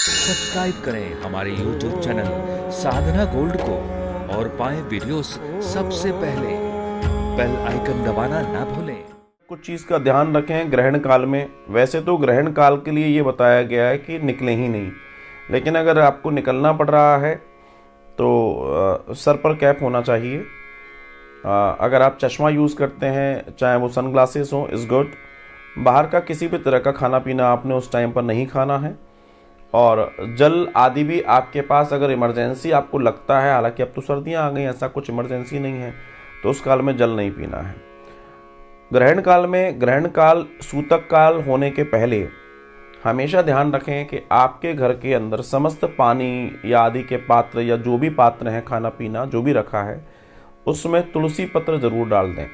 Subscribe करें हमारे YouTube channel साधना gold को और पाएं वीडियोस सबसे पहले। बेल आइकन दबाना ना भूलें। कुछ चीज़ का ध्यान रखें ग्रहण काल में। वैसे तो ग्रहण काल के लिए ये बताया गया है कि निकलें ही नहीं, लेकिन अगर आपको निकलना पड़ रहा है तो सर पर कैप होना चाहिए। अगर आप चश्मा यूज़ करते हैं, चाहे वो सनग्लासेस हो, इज़ गुड। बाहर का किसी भी तरह का खाना पीना आपने उस टाइम पर नहीं खाना है। और जल आदि भी आपके पास अगर इमरजेंसी आपको लगता है, हालांकि अब तो सर्दियां आ गई, ऐसा कुछ इमरजेंसी नहीं है, तो उस काल में जल नहीं पीना है। ग्रहण काल में, ग्रहण काल सूतक काल होने के पहले हमेशा ध्यान रखें कि आपके घर के अंदर समस्त पानी या आदि के पात्र या जो भी पात्र हैं, खाना पीना जो भी रखा है, उसमें तुलसी पत्र जरूर डाल दें।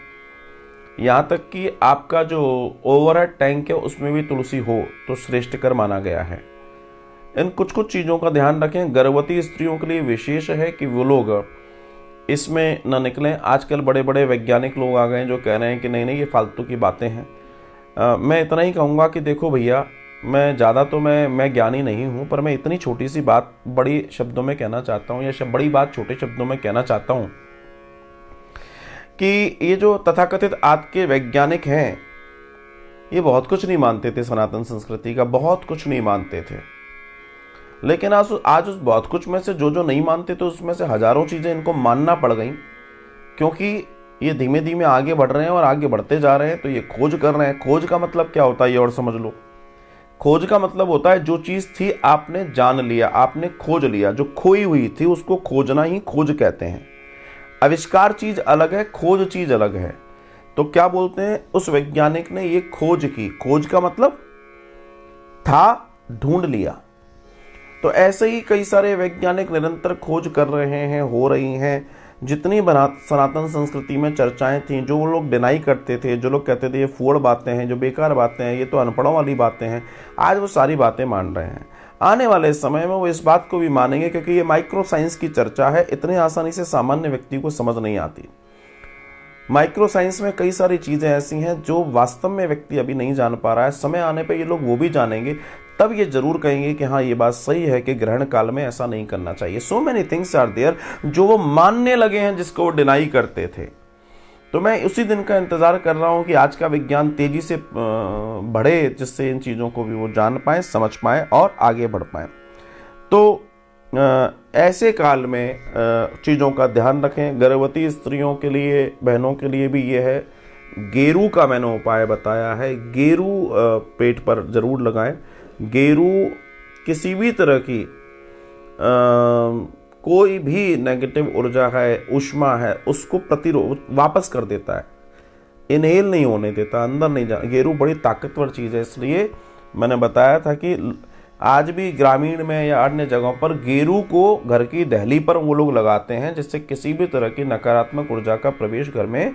यहाँ तक कि आपका जो ओवरहेड टैंक है उसमें भी तुलसी हो तो श्रेष्ठकर माना गया है। इन कुछ कुछ चीज़ों का ध्यान रखें। गर्भवती स्त्रियों के लिए विशेष है कि वो लोग इसमें न निकलें। आजकल बड़े बड़े वैज्ञानिक लोग आ गए हैं जो कह रहे हैं कि नहीं नहीं, ये फालतू की बातें हैं। मैं इतना ही कहूँगा कि देखो भैया, मैं ज़्यादा तो मैं ज्ञानी नहीं हूँ, पर मैं इतनी छोटी सी बात बड़ी शब्दों में कहना चाहता हूँ, या बड़ी बात छोटे शब्दों में कहना चाहता हूँ कि ये जो तथाकथित आज के वैज्ञानिक हैं, ये बहुत कुछ नहीं मानते थे, सनातन संस्कृति का बहुत कुछ नहीं मानते थे। लेकिन आज उस बहुत कुछ में से जो जो नहीं मानते थे उसमें से हजारों चीज़ें इनको मानना पड़ गई, क्योंकि ये धीमे धीमे आगे बढ़ रहे हैं और आगे बढ़ते जा रहे हैं, तो ये खोज कर रहे हैं। खोज का मतलब क्या होता है ये और समझ लो। खोज का मतलब होता है जो चीज़ थी आपने जान लिया, आपने खोज लिया। जो खोई हुई थी उसको खोजना ही खोज कहते हैं। आविष्कार चीज़ अलग है, खोज चीज़ अलग है। तो क्या बोलते हैं, उस वैज्ञानिक ने ये खोज की। खोज का मतलब था ढूंढ लिया। तो ऐसे ही कई सारे वैज्ञानिक निरंतर खोज कर रहे हैं, हो रही हैं। जितनी सनातन संस्कृति में चर्चाएं थीं, जो वो लोग डिनाई करते थे, जो लोग कहते थे ये फूड़ बातें हैं, जो बेकार बातें हैं, ये तो अनपढ़ों वाली बातें हैं, आज वो सारी बातें मान रहे हैं। आने वाले समय में वो इस बात को भी मानेंगे, क्योंकि ये माइक्रो साइंस की चर्चा है, इतनी आसानी से सामान्य व्यक्ति को समझ नहीं आती। माइक्रो साइंस में कई सारी चीज़ें ऐसी हैं जो वास्तव में व्यक्ति अभी नहीं जान पा रहा है। समय आने पे ये लोग वो भी जानेंगे, तब ये जरूर कहेंगे कि हाँ, ये बात सही है कि ग्रहण काल में ऐसा नहीं करना चाहिए। So many things are there जो वो मानने लगे हैं, जिसको वो डिनाई करते थे। तो मैं उसी दिन का इंतजार कर रहा हूँ कि आज का विज्ञान तेजी से बढ़े, जिससे इन चीज़ों को भी वो जान पाएँ, समझ पाएँ और आगे बढ़ पाएँ। तो ऐसे काल में चीज़ों का ध्यान रखें। गर्भवती स्त्रियों के लिए, बहनों के लिए भी ये है, गेरू का मैंने उपाय बताया है। गेरू पेट पर जरूर लगाएं। गेरू किसी भी तरह की कोई भी नेगेटिव ऊर्जा है, ऊष्मा है, उसको प्रतिरोध वापस कर देता है, इनहेल नहीं होने देता, अंदर नहीं जा। गेरू बड़ी ताकतवर चीज़ है, इसलिए मैंने बताया था कि आज भी ग्रामीण में या अन्य जगहों पर गेरू को घर की दहली पर वो लोग लगाते हैं, जिससे किसी भी तरह की नकारात्मक ऊर्जा का प्रवेश घर में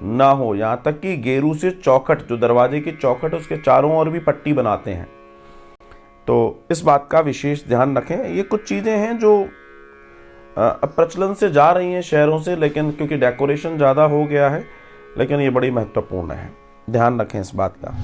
ना हो। यहाँ तक कि गेरू से चौखट, जो दरवाजे की चौखट, उसके चारों ओर भी पट्टी बनाते हैं। तो इस बात का विशेष ध्यान रखें। ये कुछ चीज़ें हैं जो प्रचलन से जा रही हैं शहरों से, लेकिन क्योंकि डेकोरेशन ज़्यादा हो गया है, लेकिन ये बड़ी महत्वपूर्ण है। ध्यान रखें इस बात का।